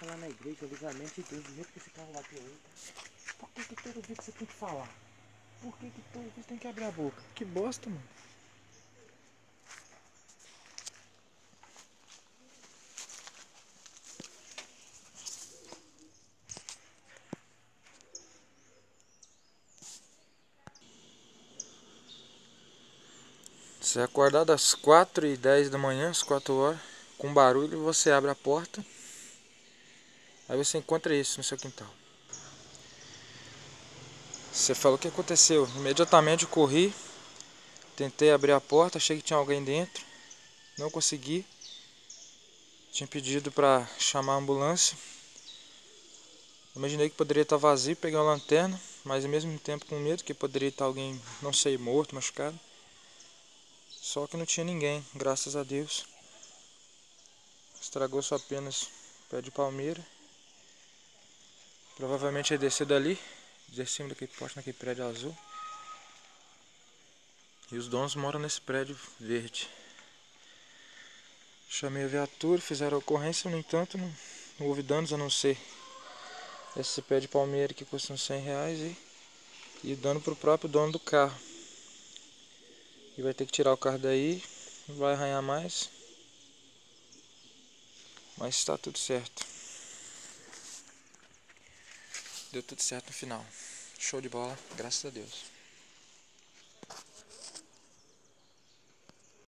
falar na igreja, o livramento de Deus, do jeito que esse carro bateu aí. Por que todo dia que você tem que falar? Por que todo dia você tem que abrir a boca? Que bosta, mano. Você acordar das 4h10 da manhã, às 4 horas, com barulho, você abre a porta. Aí você encontra isso no seu quintal. Você falou o que aconteceu. Imediatamente eu corri, tentei abrir a porta, achei que tinha alguém dentro. Não consegui. Tinha pedido para chamar a ambulância. Imaginei que poderia estar vazio, peguei uma lanterna, mas ao mesmo tempo com medo que poderia estar alguém, não sei, morto, machucado. Só que não tinha ninguém, graças a Deus. Estragou só apenas o pé de palmeira. Provavelmente ele desceu dali, de cima daquele poste, naquele prédio azul. E os donos moram nesse prédio verde. Chamei a viatura, fizeram a ocorrência, no entanto não houve danos a não ser esse pé de palmeira que custa uns R$100 e dano para o próprio dono do carro. E vai ter que tirar o carro daí, não vai arranhar mais. Mas está tudo certo. Deu tudo certo no final. Show de bola, graças a Deus.